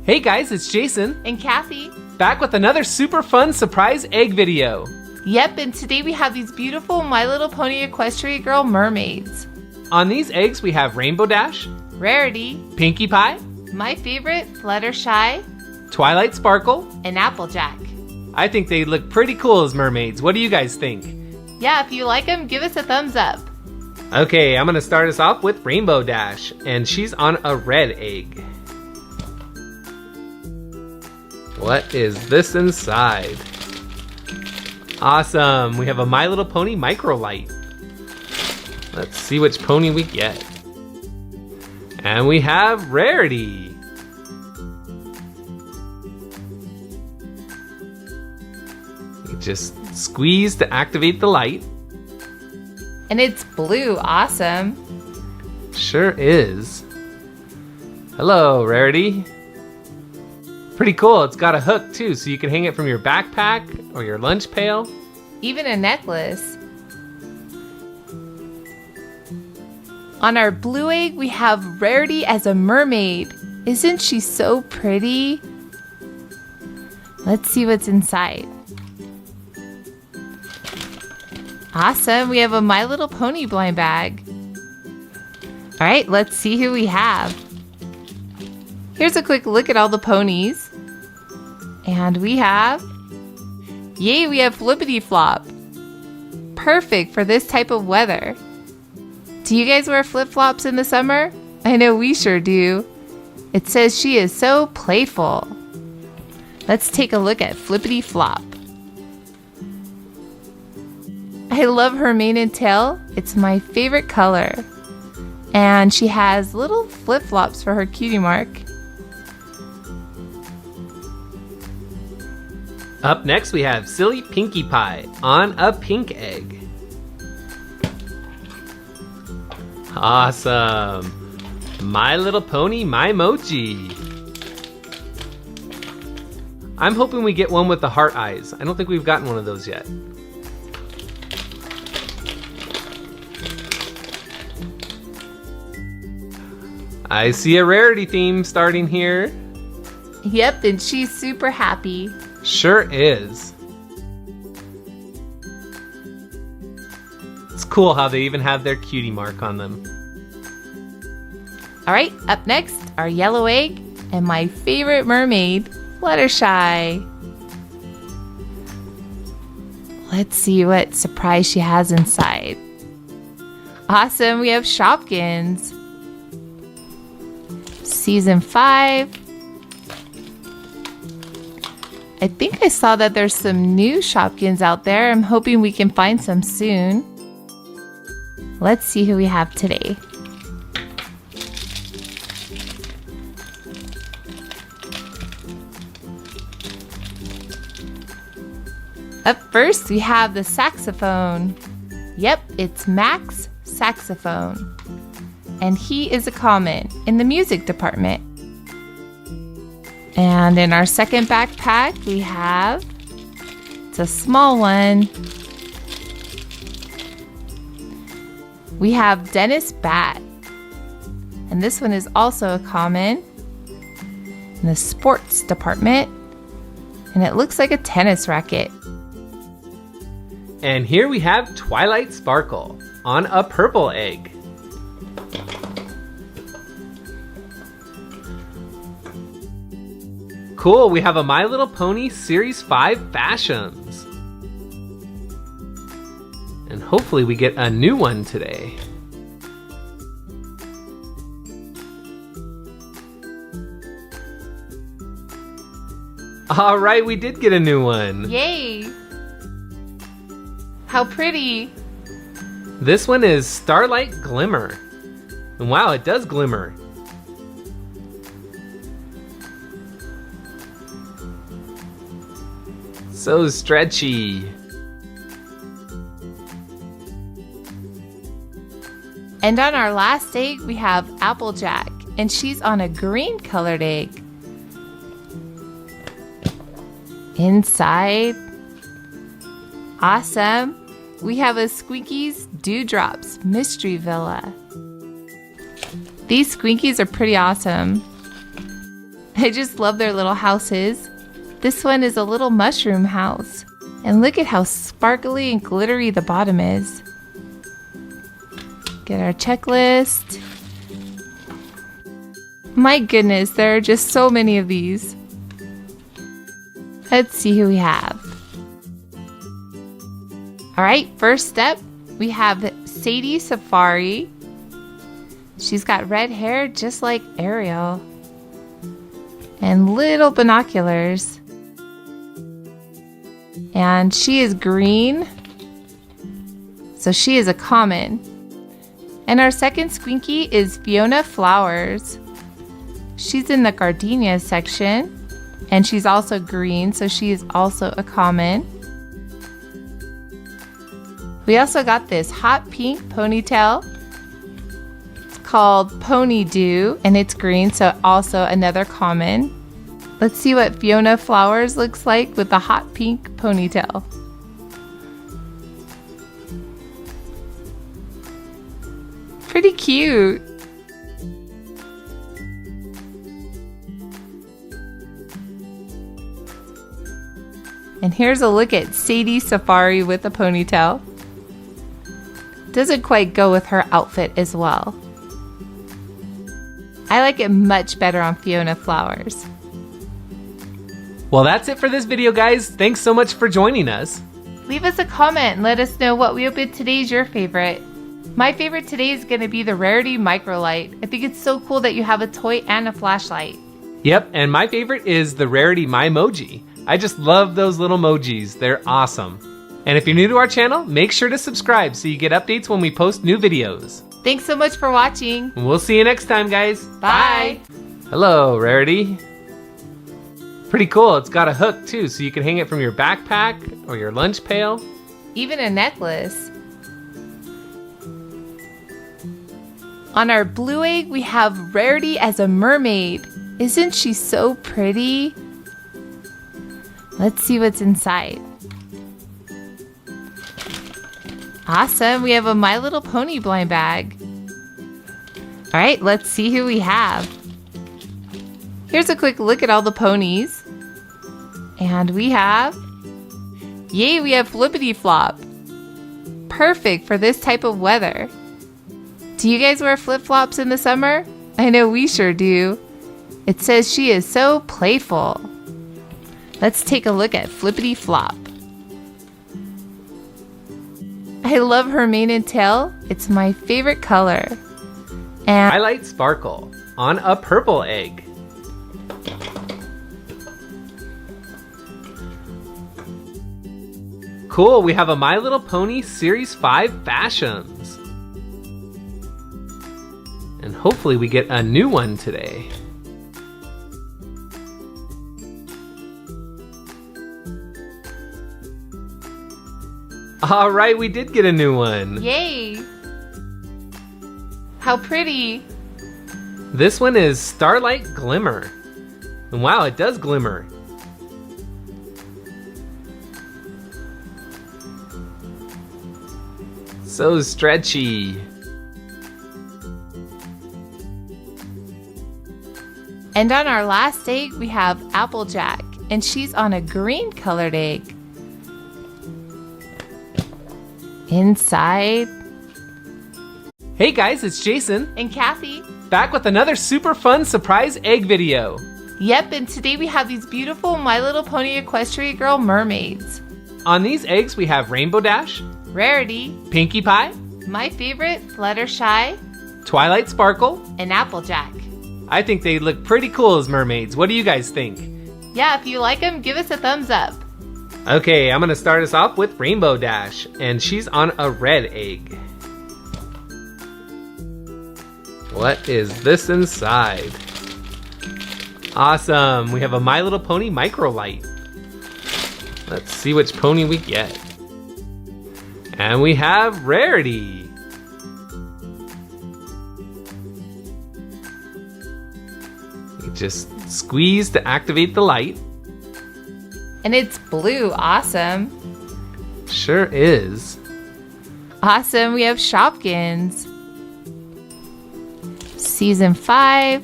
Hey guys, it's Jason. And Kathy. Back with another super fun surprise egg video. Yep, and today we have these beautiful My Little Pony Equestria Girl mermaids. On these eggs we have Rainbow Dash, Rarity, Pinkie Pie, my favorite, Fluttershy, Twilight Sparkle, and Applejack. I think they look pretty cool as mermaids. What do you guys think? Yeah, if you like them, give us a thumbs up. Okay, I'm gonna start us off with Rainbow Dash, and she's on a red egg. What is this inside? Awesome, we have a My Little Pony micro light. Let's see which pony we get. And we have Rarity. You just squeeze to activate the light. And it's blue, awesome. Sure is. Hello, Rarity. Pretty cool, it's got a hook too, so you can hang it from your backpack or your lunch pail. Even a necklace. On our blue egg, we have Rarity as a mermaid. Isn't she so pretty? Let's see what's inside. Awesome, we have a My Little Pony blind bag. All right, let's see who we have. Here's a quick look at all the ponies. And we have, yay, we have Flippity Flop. Perfect for this type of weather. Do you guys wear flip-flops in the summer? I know we sure do. It says she is so playful. Let's take a look at Flippity Flop. I love her mane and tail. It's my favorite color. And she has little flip-flops for her cutie mark. Up next we have Silly Pinkie Pie on a pink egg. Awesome. My Little Pony My Mochi. I'm hoping we get one with the heart eyes. I don't think we've gotten one of those yet. I see a Rarity theme starting here. Yep, and she's super happy. Sure is. It's cool how they even have their cutie mark on them. All right, up next, our yellow egg and my favorite mermaid, Fluttershy. Let's see what surprise she has inside. Awesome, we have Shopkins. Season 5. I think I saw that there's some new Shopkins out there. I'm hoping we can find some soon. Let's see who we have today. Up first, we have the saxophone. Yep, it's Max Saxophone. And he is a common in the music department. And in our second backpack, we have, it's a small one. We have Dennis Bat. And this one is also a common in the sports department. And it looks like a tennis racket. And here we have Twilight Sparkle on a purple egg. Cool, we have a My Little Pony Series 5 Fashions. And hopefully we get a new one today. All right, we did get a new one. Yay! How pretty! This one is Starlight Glimmer. And wow, it does glimmer. So stretchy. And on our last egg, we have Applejack, and she's on a green colored egg. Inside, awesome, we have a Squeaky's Dewdrops Mystery Villa. These Squeakies are pretty awesome. I just love their little houses. This one is a little mushroom house. And look at how sparkly and glittery the bottom is. Get our checklist. My goodness, there are just so many of these. Let's see who we have. All right, first step, we have Sadie Safari. She's got red hair just like Ariel. And little binoculars. And she is green. So she is a common. And our second squinky is Fiona Flowers. She's in the gardenia section. And she's also green, so she is also a common. We also got this hot pink ponytail. It's called Pony Dew, and it's green, so also another common. Let's see what Fiona Flowers looks like with the hot pink ponytail. Pretty cute. And here's a look at Sadie Safari with a ponytail. Doesn't quite go with her outfit as well. I like it much better on Fiona Flowers. Well, that's it for this video, guys. Thanks so much for joining us. Leave us a comment and let us know what we opened today is your favorite. My favorite today is going to be the Rarity Microlight. I think it's so cool that you have a toy and a flashlight. Yep, and my favorite is the Rarity Mymoji. I just love those little emojis. They're awesome. And if you're new to our channel, make sure to subscribe so you get updates when we post new videos. Thanks so much for watching. And we'll see you next time, guys. Bye. Hello, Rarity. Pretty cool. It's got a hook too, so you can hang it from your backpack or your lunch pail. Even a necklace. On our blue egg, we have Rarity as a mermaid. Isn't she so pretty? Let's see what's inside. Awesome, we have a My Little Pony blind bag. All right, let's see who we have. Here's a quick look at all the ponies. And we have, yay, we have Flippity Flop. Perfect for this type of weather. Do you guys wear flip-flops in the summer? I know we sure do. It says she is so playful. Let's take a look at Flippity Flop. I love her mane and tail. It's my favorite color. And Highlight Sparkle on a purple egg. Cool, we have a My Little Pony Series 5 Fashions. And hopefully we get a new one today. All right, we did get a new one. yay! How pretty. This one is Starlight Glimmer. And wow, it does glimmer. So stretchy. And on our last egg, we have Applejack, and she's on a green colored egg. Inside. Hey guys, it's Jason, And Kathy. back with another super fun surprise egg video. Yep, and today we have these beautiful My Little Pony Equestria Girl mermaids. On these eggs, we have Rainbow Dash, Rarity, Pinkie Pie, my favorite, Fluttershy, Twilight Sparkle. and Applejack. I think they look pretty cool as mermaids. What do you guys think? Yeah, if you like them, give us a thumbs up. Okay, I'm gonna start us off with Rainbow Dash, and she's on a red egg. What is this inside? Awesome, we have a My Little Pony Microlight. Let's see which pony we get. And we have Rarity. You just squeeze to activate the light. And it's blue, awesome. Sure is. Awesome, we have Shopkins. Season 5.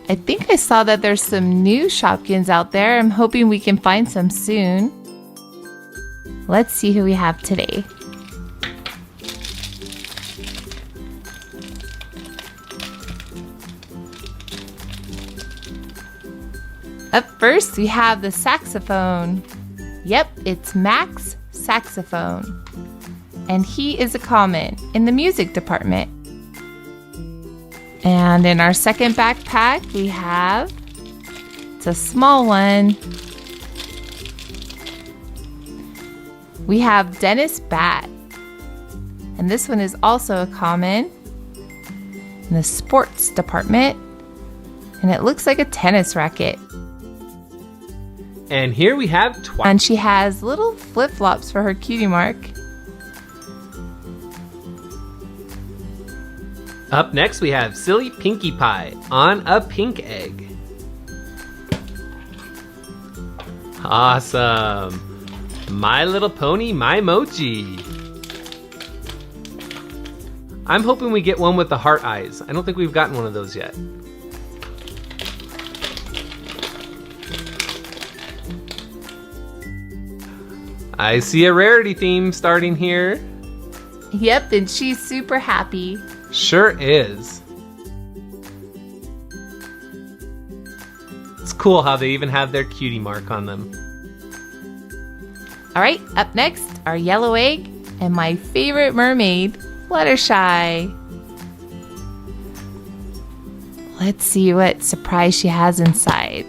I think I saw that there's some new Shopkins out there. I'm hoping we can find some soon. Let's see who we have today. Up first, we have the saxophone. Yep, it's Max Saxophone. And he is a common in the music department. And in our second backpack, we have, it's a small one, we have Dennis Bat. And this one is also a common in the sports department. And it looks like a tennis racket. And here we have Twilight. And she has little flip-flops for her cutie mark. Up next, we have Silly Pinkie Pie on a pink egg. Awesome. My Little Pony, My Mochi. I'm hoping we get one with the heart eyes. I don't think we've gotten one of those yet. I see a rarity theme starting here. Yep, and she's super happy. Sure is. It's cool how they even have their cutie mark on them. All right, up next, our yellow egg and my favorite mermaid, Fluttershy. Let's see what surprise she has inside.